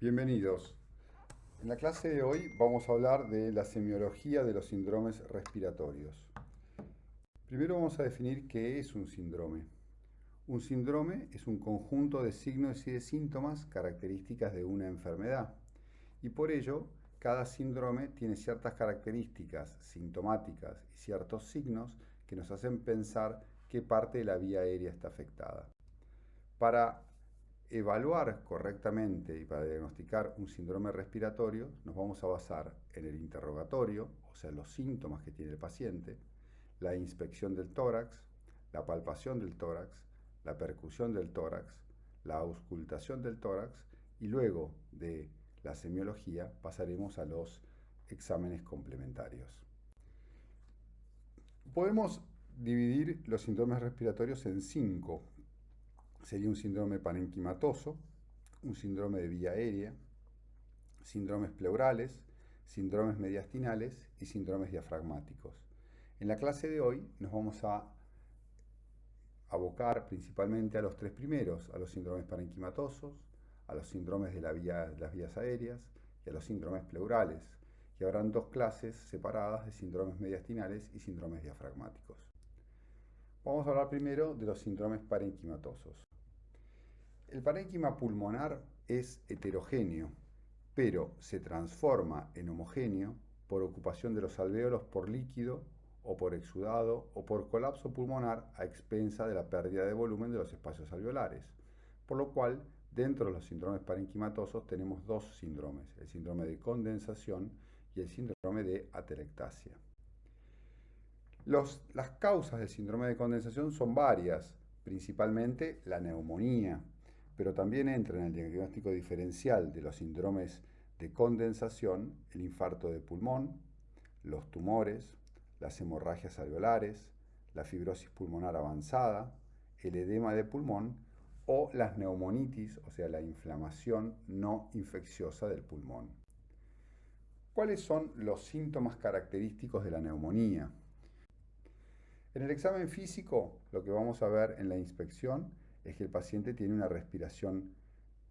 Bienvenidos. En la clase de hoy vamos a hablar de la semiología de los síndromes respiratorios. Primero vamos a definir qué es un síndrome. Un síndrome es un conjunto de signos y de síntomas características de una enfermedad. Y por ello, cada síndrome tiene ciertas características sintomáticas y ciertos signos que nos hacen pensar qué parte de la vía aérea está afectada. Para evaluar correctamente y para diagnosticar un síndrome respiratorio, nos vamos a basar en el interrogatorio, o sea, los síntomas que tiene el paciente, la inspección del tórax, la palpación del tórax, la percusión del tórax, la auscultación del tórax y luego de la semiología pasaremos a los exámenes complementarios. Podemos dividir los síndromes respiratorios en 5. Sería un síndrome parenquimatoso, un síndrome de vía aérea, síndromes pleurales, síndromes mediastinales y síndromes diafragmáticos. En la clase de hoy nos vamos a abocar principalmente a los tres primeros, a los síndromes parenquimatosos, a los síndromes de las vías aéreas y a los síndromes pleurales. Y habrán dos clases separadas de síndromes mediastinales y síndromes diafragmáticos. Vamos a hablar primero de los síndromes parenquimatosos. El parénquima pulmonar es heterogéneo, pero se transforma en homogéneo por ocupación de los alvéolos por líquido o por exudado o por colapso pulmonar a expensa de la pérdida de volumen de los espacios alveolares. Por lo cual, dentro de los síndromes parenquimatosos tenemos dos síndromes, el síndrome de condensación y el síndrome de atelectasia. Las causas del síndrome de condensación son varias, principalmente la neumonía, pero también entra en el diagnóstico diferencial de los síndromes de condensación el infarto de pulmón, los tumores, las hemorragias alveolares, la fibrosis pulmonar avanzada, el edema de pulmón o las neumonitis, o sea, la inflamación no infecciosa del pulmón. ¿Cuáles son los síntomas característicos de la neumonía? En el examen físico, lo que vamos a ver en la inspección es que el paciente tiene una respiración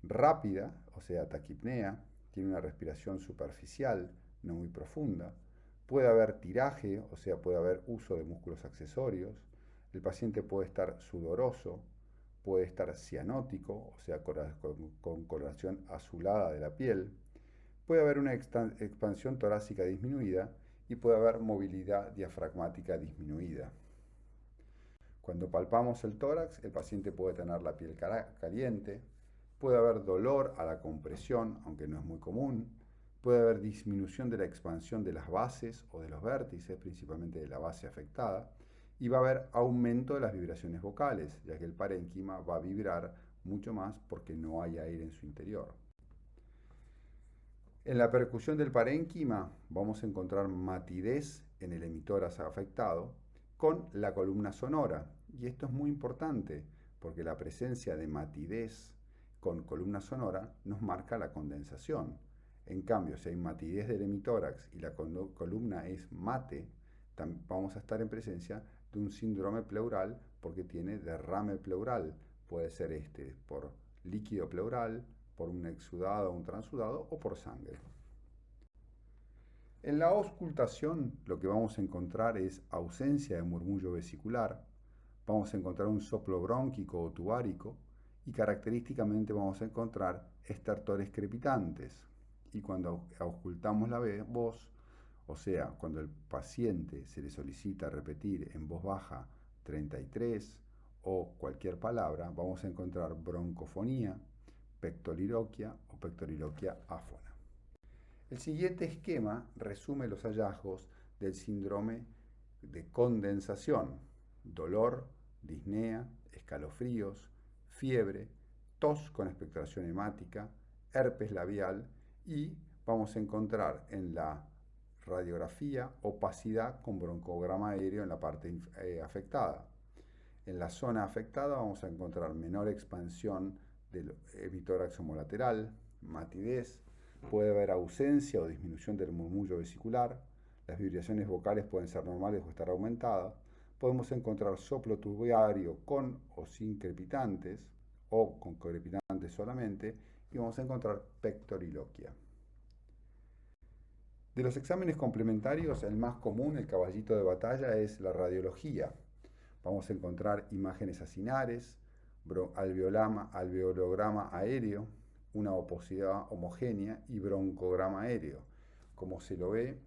rápida, o sea, taquipnea, tiene una respiración superficial, no muy profunda, puede haber tiraje, o sea, puede haber uso de músculos accesorios, el paciente puede estar sudoroso, puede estar cianótico, o sea, con coloración azulada de la piel, puede haber una expansión torácica disminuida y puede haber movilidad diafragmática disminuida. Cuando palpamos el tórax, el paciente puede tener la piel caliente, puede haber dolor a la compresión, aunque no es muy común, puede haber disminución de la expansión de las bases o de los vértices, principalmente de la base afectada, y va a haber aumento de las vibraciones vocales, ya que el parénquima va a vibrar mucho más porque no hay aire en su interior. En la percusión del parénquima vamos a encontrar matidez en el emitórax afectado con la columna sonora. Y esto es muy importante porque la presencia de matidez con columna sonora nos marca la condensación. En cambio, si hay matidez del hemitórax y la columna es mate, vamos a estar en presencia de un síndrome pleural porque tiene derrame pleural. Puede ser por líquido pleural, por un exudado o un transudado o por sangre. En la auscultación lo que vamos a encontrar es ausencia de murmullo vesicular, vamos a encontrar un soplo brónquico o tubárico y característicamente vamos a encontrar estertores crepitantes. Y cuando auscultamos la voz, o sea, cuando el paciente se le solicita repetir en voz baja 33 o cualquier palabra, vamos a encontrar broncofonía, pectoriloquia o pectoriloquia áfona. El siguiente esquema resume los hallazgos del síndrome de condensación: dolor, disnea, escalofríos, fiebre, tos con expectoración hemática, herpes labial y vamos a encontrar en la radiografía opacidad con broncograma aéreo en la parte afectada. En la zona afectada vamos a encontrar menor expansión del hemitórax homolateral, matidez, puede haber ausencia o disminución del murmullo vesicular, las vibraciones vocales pueden ser normales o estar aumentadas, podemos encontrar soplo tubario con o sin crepitantes, o con crepitantes solamente, y vamos a encontrar pectoriloquia. De los exámenes complementarios, el más común, el caballito de batalla, es la radiología. Vamos a encontrar imágenes acinares, alveolograma aéreo, una oposidad homogénea y broncograma aéreo. Como se lo ve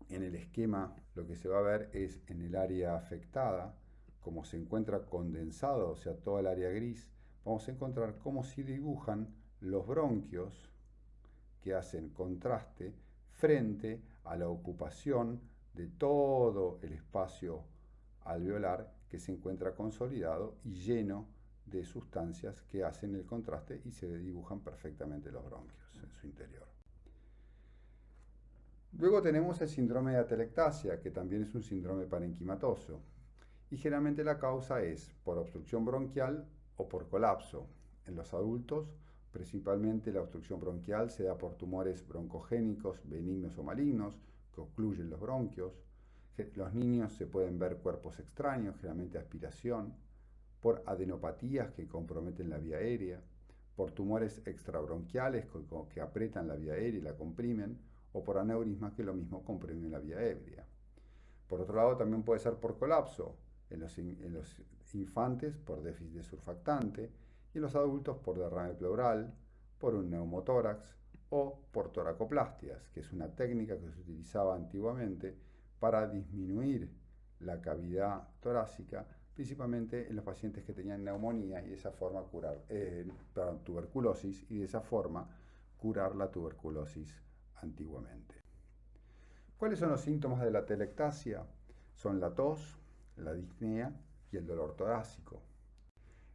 en el esquema, lo que se va a ver es en el área afectada, como se encuentra condensado, o sea, toda el área gris, vamos a encontrar cómo se dibujan los bronquios que hacen contraste frente a la ocupación de todo el espacio alveolar que se encuentra consolidado y lleno de sustancias que hacen el contraste y se dibujan perfectamente los bronquios en su interior. Luego tenemos el síndrome de atelectasia, que también es un síndrome parenquimatoso, y generalmente la causa es por obstrucción bronquial o por colapso. En los adultos, principalmente la obstrucción bronquial se da por tumores broncogénicos, benignos o malignos, que ocluyen los bronquios. Los niños se pueden ver cuerpos extraños, generalmente aspiración, por adenopatías que comprometen la vía aérea, por tumores extrabronquiales que aprietan la vía aérea y la comprimen, o por aneurismas que lo mismo comprimen la vía aérea. Por otro lado, también puede ser por colapso, en los infantes por déficit de surfactante y en los adultos por derrame pleural, por un neumotórax o por toracoplastias, que es una técnica que se utilizaba antiguamente para disminuir la cavidad torácica, principalmente en los pacientes que tenían neumonía y de esa forma tuberculosis, y de esa forma curar la tuberculosis antiguamente. ¿Cuáles son los síntomas de la atelectasia? Son la tos, la disnea y el dolor torácico.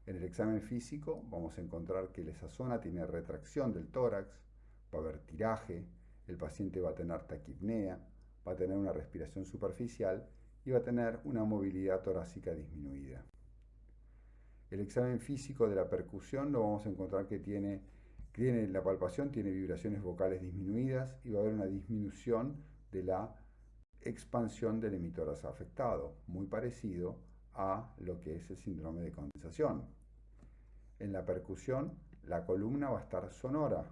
En el examen físico vamos a encontrar que esa zona tiene retracción del tórax, va a haber tiraje, el paciente va a tener taquipnea, va a tener una respiración superficial y va a tener una movilidad torácica disminuida. El examen físico de la percusión lo vamos a encontrar que la palpación tiene vibraciones vocales disminuidas y va a haber una disminución de la expansión del hemitórax afectado, muy parecido a lo que es el síndrome de condensación. En la percusión, la columna va a estar sonora.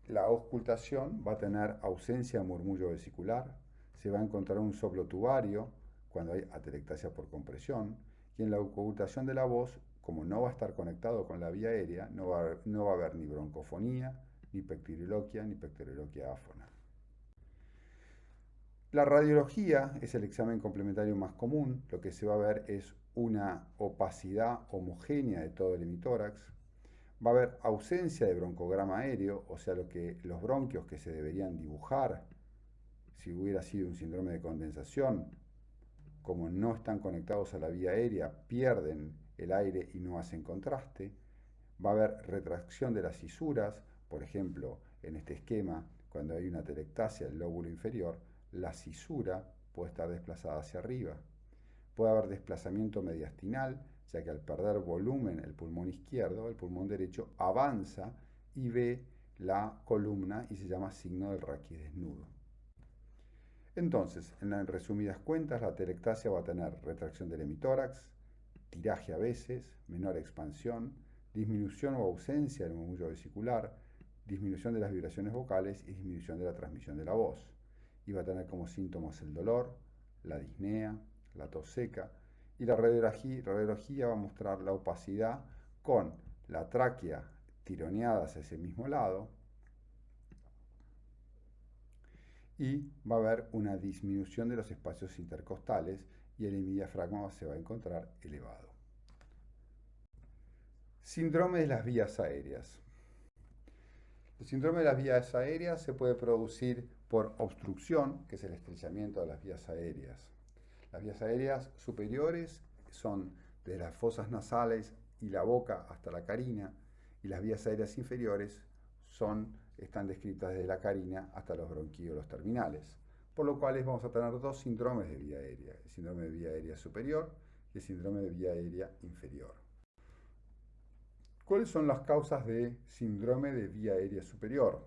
La auscultación va a tener ausencia de murmullo vesicular, se va a encontrar un soplo tubario cuando hay atelectasia por compresión, y en la auscultación de la voz, como no va a estar conectado con la vía aérea, no va a haber ni broncofonía, ni pectoriloquia áfona. La radiología es el examen complementario más común. Lo que se va a ver es una opacidad homogénea de todo el hemitórax. Va a haber ausencia de broncograma aéreo, o sea, los bronquios que se deberían dibujar si hubiera sido un síndrome de condensación, como no están conectados a la vía aérea, pierden el aire y no hacen contraste. Va a haber retracción de las cisuras, por ejemplo, en este esquema, cuando hay una atelectasia del lóbulo inferior, la cisura puede estar desplazada hacia arriba. Puede haber desplazamiento mediastinal, ya que al perder volumen el pulmón izquierdo, el pulmón derecho avanza y ve la columna y se llama signo del raquis desnudo. Entonces, en resumidas cuentas, la atelectasia va a tener retracción del hemitórax, tiraje a veces, menor expansión, disminución o ausencia del murmullo vesicular, disminución de las vibraciones vocales y disminución de la transmisión de la voz. Y va a tener como síntomas el dolor, la disnea, la tos seca, y la radiología va a mostrar la opacidad con la tráquea tironeada hacia ese mismo lado, y va a haber una disminución de los espacios intercostales y el diafragma se va a encontrar elevado. Síndrome de las vías aéreas. El síndrome de las vías aéreas se puede producir por obstrucción, que es el estrechamiento de las vías aéreas. Las vías aéreas superiores son de las fosas nasales y la boca hasta la carina, y las vías aéreas inferiores están descritas desde la carina hasta los bronquíolos terminales, por lo cual vamos a tener dos síndromes de vía aérea, el síndrome de vía aérea superior y el síndrome de vía aérea inferior. ¿Cuáles son las causas de síndrome de vía aérea superior?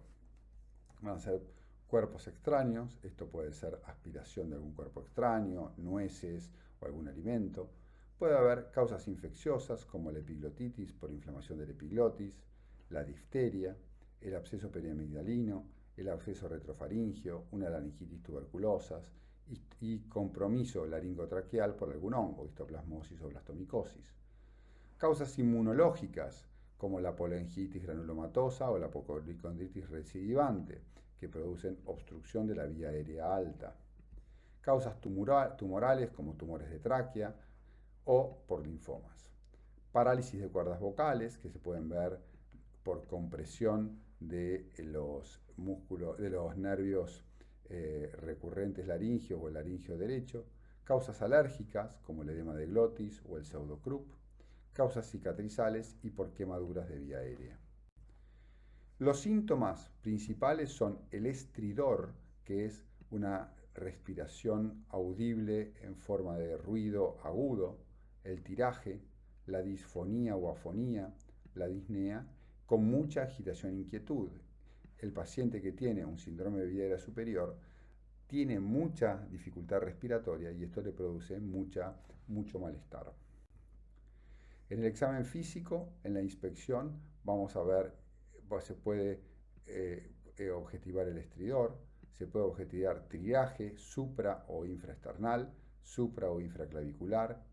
Van a ser cuerpos extraños, esto puede ser aspiración de algún cuerpo extraño, nueces o algún alimento. Puede haber causas infecciosas como la epiglotitis por inflamación del epiglotis, la difteria, el absceso periamigdalino, el absceso retrofaringeo, una laringitis tuberculosa y compromiso laringotraqueal por algún hongo, histoplasmosis o blastomicosis. Causas inmunológicas como la polengitis granulomatosa o la apocondritis recidivante, que producen obstrucción de la vía aérea alta. Causas tumorales como tumores de tráquea o por linfomas. Parálisis de cuerdas vocales, que se pueden ver por compresión de los músculos, de los nervios recurrentes laringeos o el laringeo derecho. Causas alérgicas, como el edema de glotis o el pseudocrup. Causas cicatrizales y por quemaduras de vía aérea. Los síntomas principales son el estridor, que es una respiración audible en forma de ruido agudo, el tiraje, la disfonía o afonía, la disnea, con mucha agitación e inquietud. El paciente que tiene un síndrome de vía aérea superior tiene mucha dificultad respiratoria y esto le produce mucho malestar. En el examen físico, en la inspección, vamos a ver, se puede objetivar el estridor, se puede objetivar tiraje supra o infraesternal, supra o infraclavicular,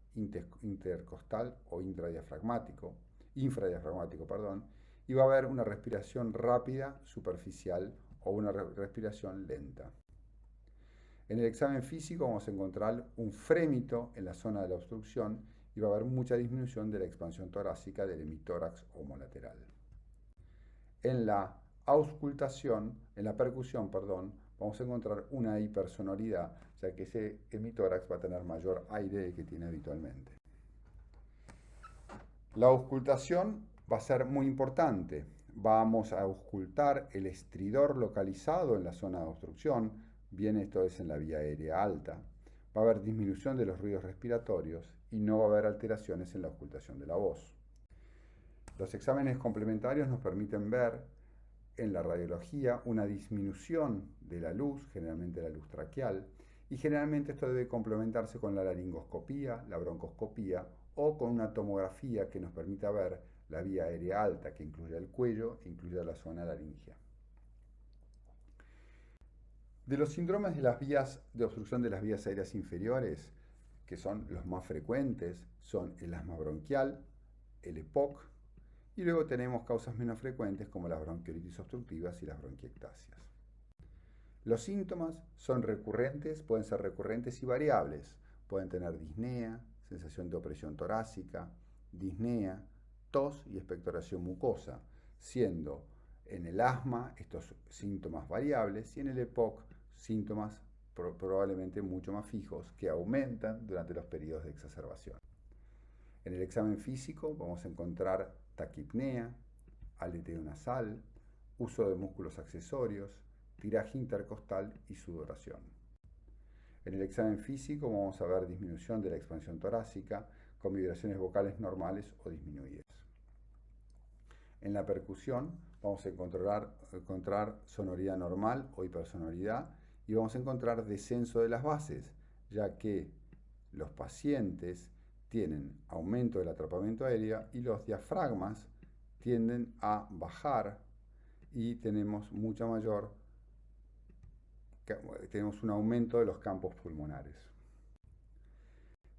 intercostal o infradiafragmático, y va a haber una respiración rápida, superficial o una respiración lenta. En el examen físico vamos a encontrar un frémito en la zona de la obstrucción y va a haber mucha disminución de la expansión torácica del hemitórax homolateral. En la auscultación, en la percusión, vamos a encontrar una hipersonoridad, ya que ese hemitórax va a tener mayor aire del que tiene habitualmente. La auscultación va a ser muy importante. Vamos a auscultar el estridor localizado en la zona de obstrucción, bien esto es en la vía aérea alta. Va a haber disminución de los ruidos respiratorios y no va a haber alteraciones en la auscultación de la voz. Los exámenes complementarios nos permiten ver en la radiología una disminución de la luz, generalmente la luz traqueal, y generalmente esto debe complementarse con la laringoscopía, la broncoscopía o con una tomografía que nos permita ver la vía aérea alta, que incluya el cuello e incluya la zona laringea. De los síndromes de las vías de obstrucción de las vías aéreas inferiores, que son los más frecuentes, son el asma bronquial, el EPOC, y luego tenemos causas menos frecuentes como las bronquiolitis obstructivas y las bronquiectasias. Los síntomas son recurrentes, pueden ser recurrentes y variables. Pueden tener disnea, sensación de opresión torácica, disnea, tos y expectoración mucosa, siendo en el asma estos síntomas variables y en el EPOC síntomas probablemente mucho más fijos que aumentan durante los periodos de exacerbación. En el examen físico vamos a encontrar taquipnea, aleteo nasal, uso de músculos accesorios, tiraje intercostal y sudoración. En el examen físico vamos a ver disminución de la expansión torácica con vibraciones vocales normales o disminuidas. En la percusión vamos a encontrar sonoridad normal o hipersonoridad y vamos a encontrar descenso de las bases, ya que los pacientes tienen aumento del atrapamiento aéreo y los diafragmas tienden a bajar y tenemos tenemos un aumento de los campos pulmonares.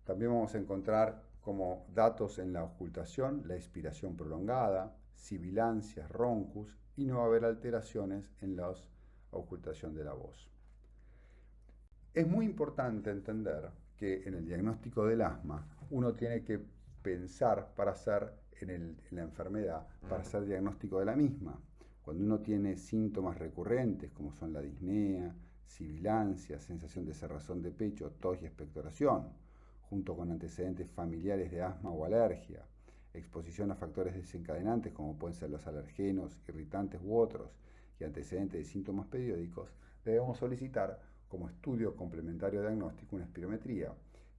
También vamos a encontrar como datos en la auscultación la expiración prolongada, sibilancias, roncus y no va a haber alteraciones en la auscultación de la voz. Es muy importante entender que en el diagnóstico del asma uno tiene que pensar para hacer en la enfermedad, para hacer diagnóstico de la misma. Cuando uno tiene síntomas recurrentes como son la disnea, sibilancia, sensación de cerrazón de pecho, tos y expectoración, junto con antecedentes familiares de asma o alergia, exposición a factores desencadenantes como pueden ser los alergenos, irritantes u otros, y antecedentes de síntomas periódicos, debemos solicitar como estudio complementario diagnóstico una espirometría.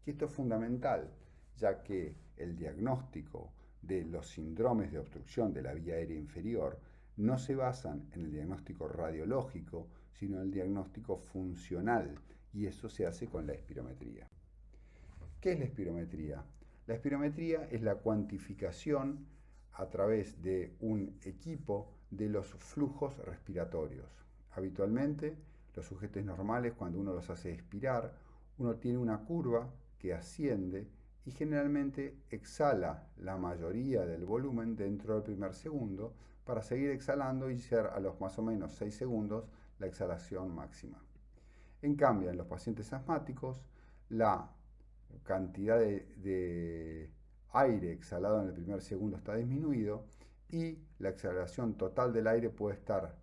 Y esto es fundamental, ya que el diagnóstico de los síndromes de obstrucción de la vía aérea inferior no se basan en el diagnóstico radiológico, sino en el diagnóstico funcional, y eso se hace con la espirometría. ¿Qué es la espirometría? La espirometría es la cuantificación a través de un equipo de los flujos respiratorios. Habitualmente, los sujetos normales, cuando uno los hace expirar, uno tiene una curva que asciende y generalmente exhala la mayoría del volumen dentro del primer segundo para seguir exhalando y ser a los más o menos 6 segundos la exhalación máxima. En cambio, en los pacientes asmáticos, la cantidad de aire exhalado en el primer segundo está disminuido y la exhalación total del aire puede estar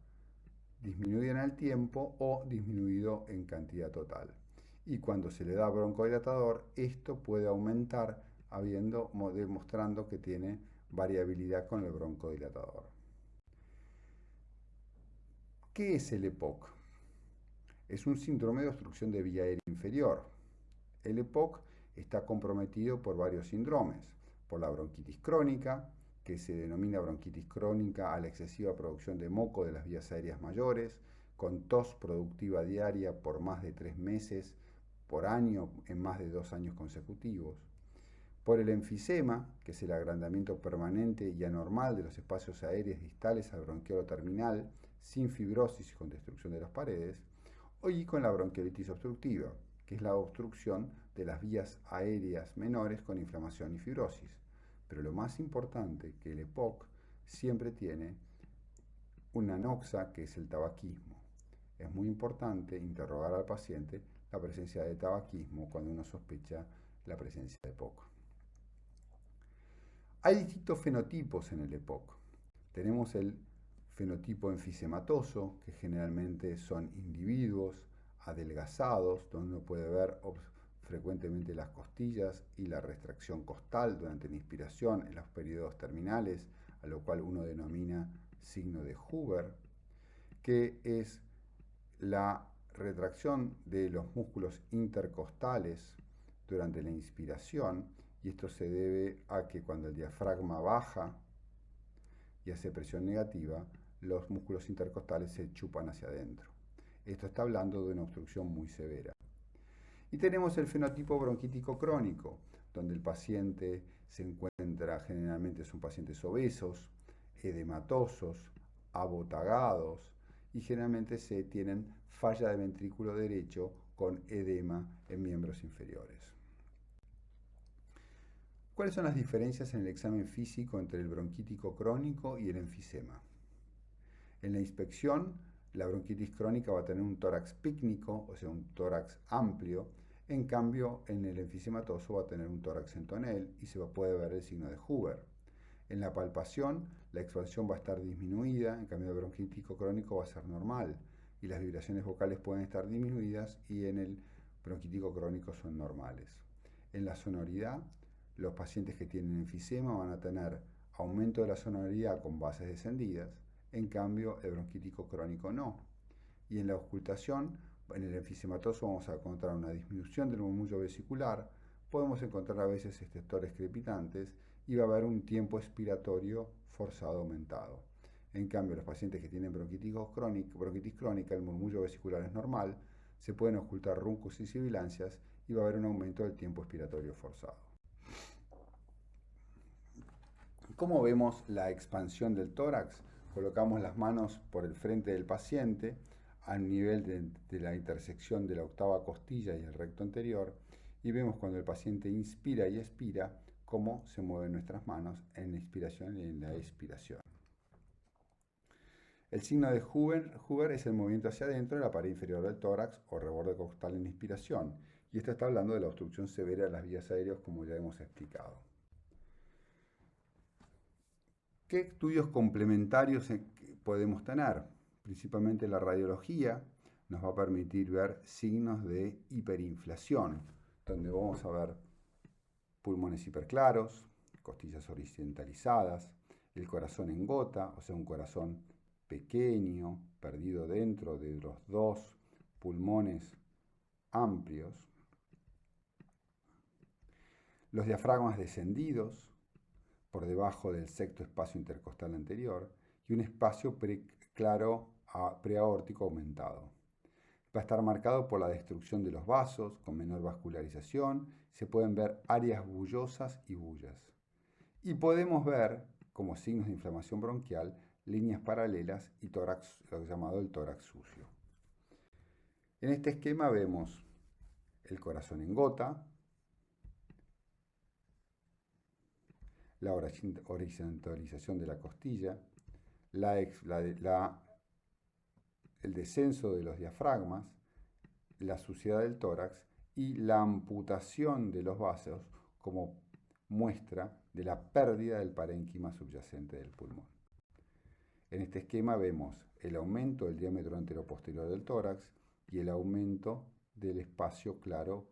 disminuida en el tiempo o disminuido en cantidad total. Y cuando se le da broncodilatador, esto puede aumentar demostrando que tiene variabilidad con el broncodilatador. ¿Qué es el EPOC? Es un síndrome de obstrucción de vía aérea inferior. El EPOC está comprometido por varios síndromes, por la bronquitis crónica, que se denomina bronquitis crónica a la excesiva producción de moco de las vías aéreas mayores, con tos productiva diaria por más de 3 meses por año en más de 2 años consecutivos, por el enfisema, que es el agrandamiento permanente y anormal de los espacios aéreos distales al bronquiolo terminal, sin fibrosis y con destrucción de las paredes, y con la bronquiolitis obstructiva, que es la obstrucción de las vías aéreas menores con inflamación y fibrosis. Pero lo más importante, que el EPOC siempre tiene una anoxa, que es el tabaquismo. Es muy importante interrogar al paciente la presencia de tabaquismo cuando uno sospecha la presencia de EPOC. Hay distintos fenotipos en el EPOC. Tenemos el fenotipo enfisematoso, que generalmente son individuos adelgazados, donde uno puede ver frecuentemente las costillas y la retracción costal durante la inspiración en los periodos terminales, a lo cual uno denomina signo de Huber, que es la retracción de los músculos intercostales durante la inspiración, y esto se debe a que cuando el diafragma baja y hace presión negativa, los músculos intercostales se chupan hacia adentro. Esto está hablando de una obstrucción muy severa. Y tenemos el fenotipo bronquítico crónico, donde el paciente se encuentra, generalmente son pacientes obesos, edematosos, abotagados, y generalmente se tienen falla de ventrículo derecho con edema en miembros inferiores. ¿Cuáles son las diferencias en el examen físico entre el bronquítico crónico y el enfisema? En la inspección, la bronquitis crónica va a tener un tórax pícnico, o sea, un tórax amplio. En cambio, en el enfisematoso va a tener un tórax en tonel y se puede ver el signo de Huber. En la palpación, la expansión va a estar disminuida, en cambio el bronquítico crónico va a ser normal y las vibraciones vocales pueden estar disminuidas y en el bronquítico crónico son normales. En la sonoridad, los pacientes que tienen enfisema van a tener aumento de la sonoridad con bases descendidas, en cambio el bronquítico crónico no. Y en la auscultación, en el enfisematoso vamos a encontrar una disminución del murmullo vesicular, podemos encontrar a veces estertores crepitantes y va a haber un tiempo expiratorio forzado aumentado. En cambio, los pacientes que tienen bronquitis crónica, el murmullo vesicular es normal, se pueden ocultar runcos y sibilancias y va a haber un aumento del tiempo expiratorio forzado. ¿Cómo vemos la expansión del tórax? Colocamos las manos por el frente del paciente a nivel de la intersección de la octava costilla y el recto anterior y vemos cuando el paciente inspira y expira cómo se mueven nuestras manos en la inspiración y en la expiración. El signo de Huber es el movimiento hacia adentro de la pared inferior del tórax o reborde costal en la inspiración, y esto está hablando de la obstrucción severa de las vías aéreas, como ya hemos explicado. ¿Qué estudios complementarios podemos tener? Principalmente la radiología nos va a permitir ver signos de hiperinflación, donde vamos a ver pulmones hiperclaros, costillas horizontalizadas, el corazón en gota, o sea, un corazón pequeño, perdido dentro de los dos pulmones amplios, los diafragmas descendidos por debajo del sexto espacio intercostal anterior y un espacio claro preaórtico aumentado. El Va a estar marcado por la destrucción de los vasos, con menor vascularización. Se pueden ver áreas bullosas y bullas. Y podemos ver, como signos de inflamación bronquial, líneas paralelas y tórax, lo llamado el tórax sucio. En este esquema vemos el corazón en gota, la horizontalización de la costilla, el descenso de los diafragmas, la suciedad del tórax y la amputación de los vasos como muestra de la pérdida del parénquima subyacente del pulmón. En este esquema vemos el aumento del diámetro anteroposterior del tórax y el aumento del espacio claro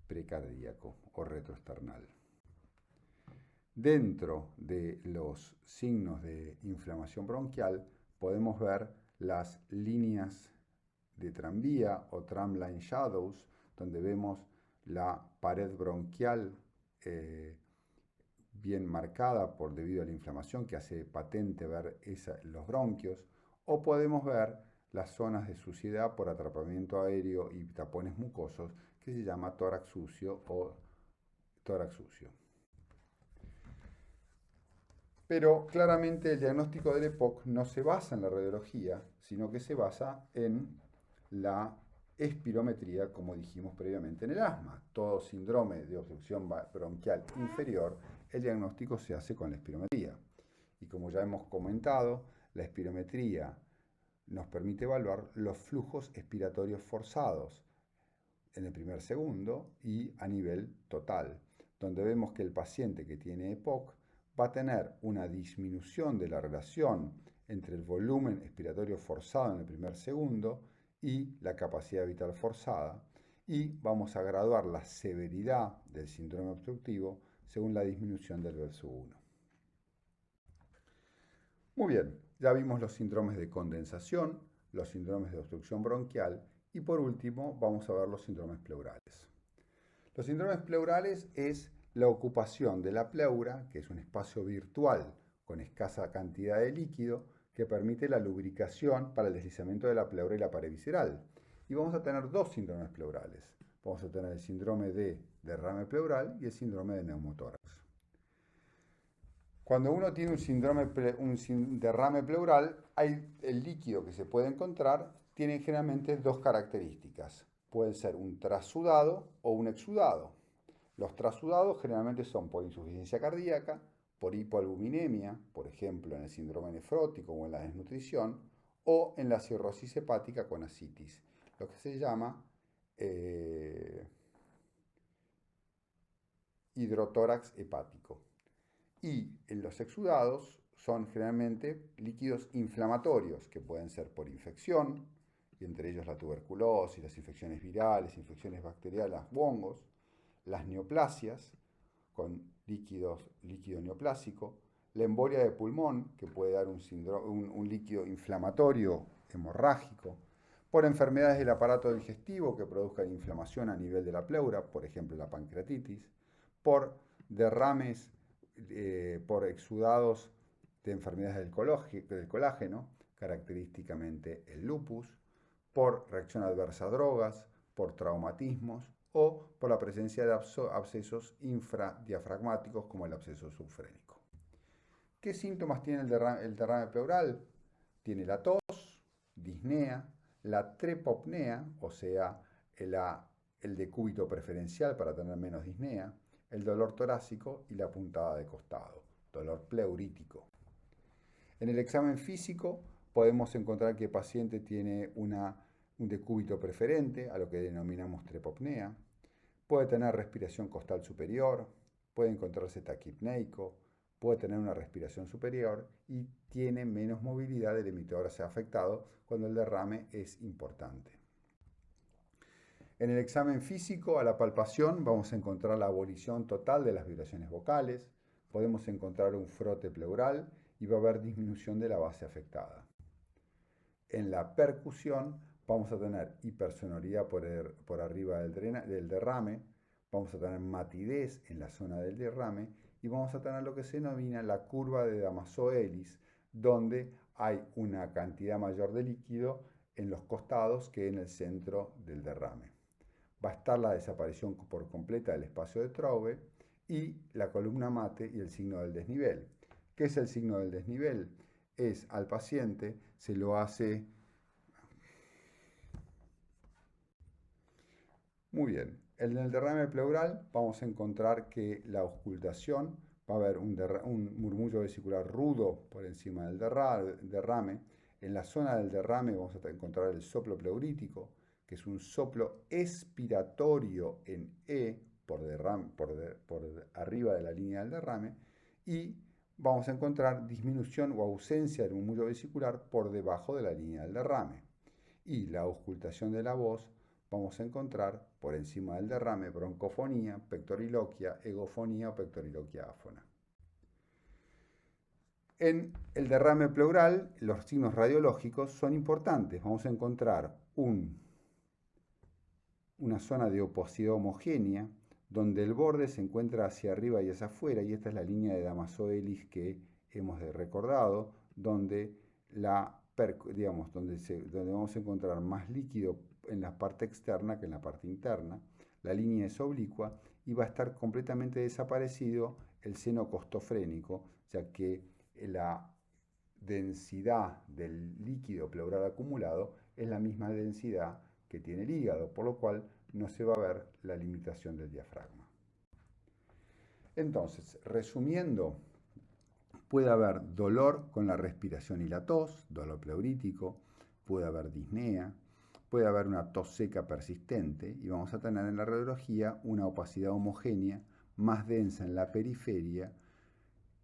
precardíaco o retroesternal. Dentro de los signos de inflamación bronquial podemos ver las líneas de tranvía o tramline shadows, donde vemos la pared bronquial bien marcada debido a la inflamación que hace patente ver los bronquios, o podemos ver las zonas de suciedad por atrapamiento aéreo y tapones mucosos que se llama tórax sucio o tórax sucio. Pero claramente el diagnóstico del EPOC no se basa en la radiología, sino que se basa en la espirometría, como dijimos previamente en el asma. Todo síndrome de obstrucción bronquial inferior, el diagnóstico se hace con la espirometría. Y como ya hemos comentado, la espirometría nos permite evaluar los flujos expiratorios forzados en el primer segundo y a nivel total, donde vemos que el paciente que tiene EPOC va a tener una disminución de la relación entre el volumen expiratorio forzado en el primer segundo y la capacidad vital forzada, y vamos a graduar la severidad del síndrome obstructivo según la disminución del VERSU-1. Muy bien, ya vimos los síndromes de condensación, los síndromes de obstrucción bronquial y por último vamos a ver los síndromes pleurales. Los síndromes pleurales es la ocupación de la pleura, que es un espacio virtual con escasa cantidad de líquido que permite la lubricación para el deslizamiento de la pleura y la pared visceral. Y vamos a tener dos síndromes pleurales. Vamos a tener el síndrome de derrame pleural y el síndrome de neumotórax. Cuando uno tiene un derrame pleural, el líquido que se puede encontrar tiene generalmente dos características. Puede ser un trasudado o un exudado. Los trasudados generalmente son por insuficiencia cardíaca, por hipoalbuminemia, por ejemplo en el síndrome nefrótico o en la desnutrición, o en la cirrosis hepática con ascitis, lo que se llama hidrotórax hepático. Y en los exudados son generalmente líquidos inflamatorios que pueden ser por infección, y entre ellos la tuberculosis, las infecciones virales, infecciones bacterianas, hongos, las neoplasias con líquido neoplásico, la embolia de pulmón, que puede dar un líquido inflamatorio hemorrágico, por enfermedades del aparato digestivo que produzcan inflamación a nivel de la pleura, por ejemplo la pancreatitis, por derrames, por exudados de enfermedades del colágeno, característicamente el lupus, por reacción adversa a drogas, por traumatismos o por la presencia de abscesos infradiafragmáticos como el absceso subfrénico. ¿Qué síntomas tiene el derrame pleural? Tiene la tos, disnea, la trepopnea, o sea, el decúbito preferencial para tener menos disnea, el dolor torácico y la puntada de costado, dolor pleurítico. En el examen físico podemos encontrar que el paciente tiene un decúbito preferente, a lo que denominamos trepopnea, puede tener respiración costal superior, puede encontrarse taquipneico, puede tener una respiración superior y tiene menos movilidad del emitedor afectado cuando el derrame es importante. En el examen físico, a la palpación, vamos a encontrar la abolición total de las vibraciones vocales, podemos encontrar un frote pleural y va a haber disminución de la base afectada. En la percusión vamos a tener hipersonoridad por arriba del derrame, vamos a tener matidez en la zona del derrame y vamos a tener lo que se denomina la curva de Damaso-Ellis, donde hay una cantidad mayor de líquido en los costados que en el centro del derrame. Va a estar la desaparición por completa del espacio de Traube y la columna mate y el signo del desnivel. ¿Qué es el signo del desnivel? Es al paciente se lo hace... Muy bien, en el derrame pleural vamos a encontrar que la auscultación va a haber un murmullo vesicular rudo por encima del derrame. En la zona del derrame vamos a encontrar el soplo pleurítico, que es un soplo expiratorio en E por arriba de la línea del derrame, y vamos a encontrar disminución o ausencia del murmullo vesicular por debajo de la línea del derrame. Y la auscultación de la voz vamos a encontrar por encima del derrame broncofonía, pectoriloquia, egofonía o pectoriloquia áfona. En el derrame pleural, los signos radiológicos son importantes. Vamos a encontrar una zona de oposidad homogénea, donde el borde se encuentra hacia arriba y hacia afuera, y esta es la línea de Damaso-Ellis que hemos recordado, donde donde vamos a encontrar más líquido en la parte externa que en la parte interna. La línea es oblicua y va a estar completamente desaparecido el seno costofrénico, ya que la densidad del líquido pleural acumulado es la misma densidad que tiene el hígado, por lo cual no se va a ver la limitación del diafragma. Entonces, resumiendo, puede haber dolor con la respiración y la tos, dolor pleurítico, puede haber disnea, puede haber una tos seca persistente y vamos a tener en la radiología una opacidad homogénea más densa en la periferia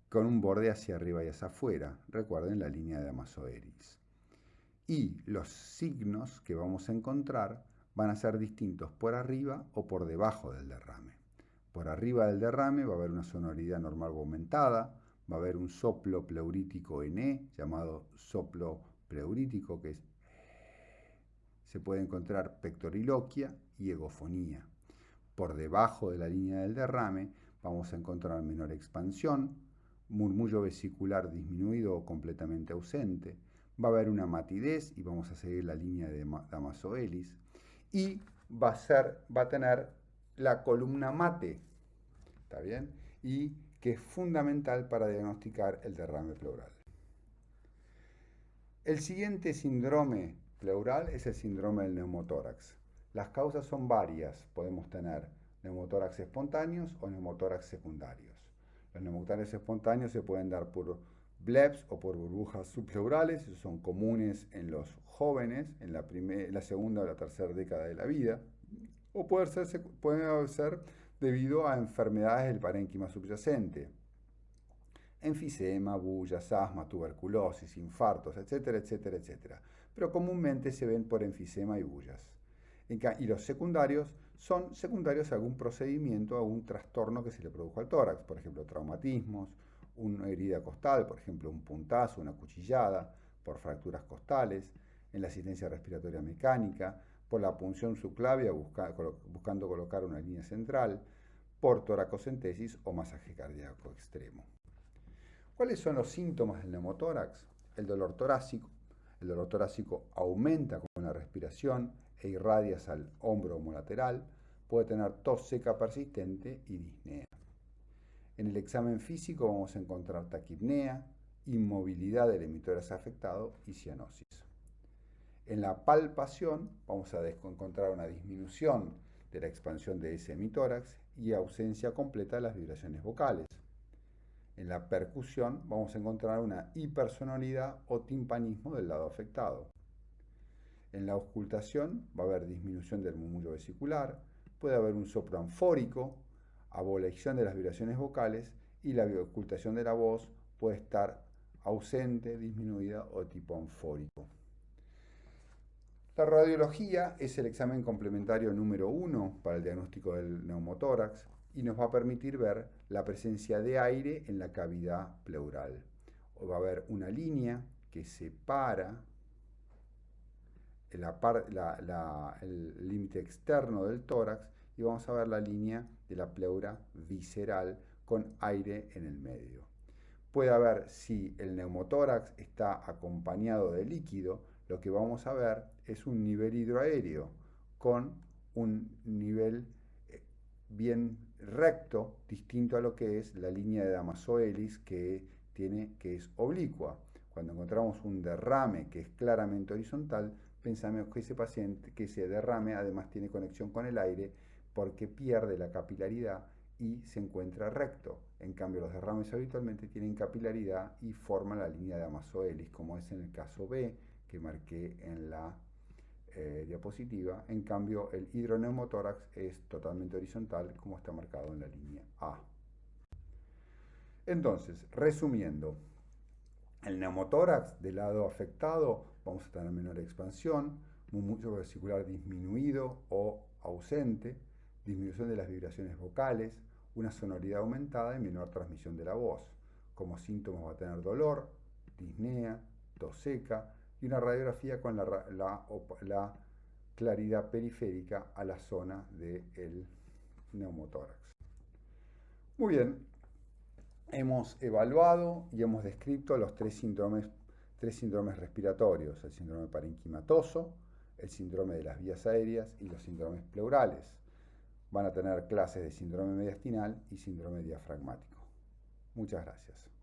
con un borde hacia arriba y hacia afuera. Recuerden la línea de Damaso-Ellis. Y los signos que vamos a encontrar van a ser distintos por arriba o por debajo del derrame. Por arriba del derrame va a haber una sonoridad normal aumentada, va a haber un soplo pleurítico en E, llamado soplo pleurítico, que se puede encontrar pectoriloquia y egofonía. Por debajo de la línea del derrame vamos a encontrar menor expansión, murmullo vesicular disminuido o completamente ausente, va a haber una matidez y vamos a seguir la línea de Damaso-Ellis, y va a tener la columna mate, ¿está bien? Y que es fundamental para diagnosticar el derrame pleural. El siguiente síndrome pleural es el síndrome del neumotórax. Las causas son varias, podemos tener neumotórax espontáneos o neumotórax secundarios. Los neumotórax espontáneos se pueden dar por bleps o por burbujas subpleurales, esos son comunes en los jóvenes, en la segunda o la tercera década de la vida, o pueden ser debido a enfermedades del parénquima subyacente, enfisema, bullas, asma, tuberculosis, infartos, etcétera, etcétera, etcétera. Pero comúnmente se ven por enfisema y bullas. Y los secundarios son secundarios a algún procedimiento, a algún trastorno que se le produjo al tórax, por ejemplo, traumatismos, una herida costal, por ejemplo, un puntazo, una cuchillada, por fracturas costales, en la asistencia respiratoria mecánica, por la punción subclavia buscando colocar una línea central, por toracocentesis o masaje cardíaco extremo. ¿Cuáles son los síntomas del neumotórax? El dolor torácico. El dolor torácico aumenta con la respiración e irradia hacia el hombro homolateral. Puede tener tos seca persistente y disnea. En el examen físico vamos a encontrar taquipnea, inmovilidad del hemitórax afectado y cianosis. En la palpación vamos a encontrar una disminución de la expansión de ese hemitórax y ausencia completa de las vibraciones vocales. En la percusión vamos a encontrar una hipersonoridad o timpanismo del lado afectado. En la auscultación va a haber disminución del murmullo vesicular, puede haber un soplo anfórico, abolición de las vibraciones vocales, y la auscultación de la voz puede estar ausente, disminuida o tipo anfórico. La radiología es el examen complementario número 1 para el diagnóstico del neumotórax y nos va a permitir ver la presencia de aire en la cavidad pleural. Va a haber una línea que separa el límite externo del tórax y vamos a ver la línea de la pleura visceral con aire en el medio. Puede haber, si el neumotórax está acompañado de líquido, lo que vamos a ver es un nivel hidroaéreo con un nivel bien recto, distinto a lo que es la línea de Damaso-Ellis que es oblicua. Cuando encontramos un derrame que es claramente horizontal, pensamos que ese paciente, que ese derrame además tiene conexión con el aire porque pierde la capilaridad y se encuentra recto. En cambio, los derrames habitualmente tienen capilaridad y forman la línea de Damaso-Ellis, como es en el caso B, que marqué en la diapositiva. En cambio, el hidroneumotórax es totalmente horizontal, como está marcado en la línea A. Entonces, resumiendo, el neumotórax del lado afectado vamos a tener menor expansión, músculo vesicular disminuido o ausente, disminución de las vibraciones vocales, una sonoridad aumentada y menor transmisión de la voz. Como síntomas va a tener dolor, disnea, tos seca y una radiografía con la claridad periférica a la zona del neumotórax. Muy bien, hemos evaluado y hemos descrito los tres síndromes respiratorios: el síndrome parenquimatoso, el síndrome de las vías aéreas y los síndromes pleurales. Van a tener clases de síndrome mediastinal y síndrome diafragmático. Muchas gracias.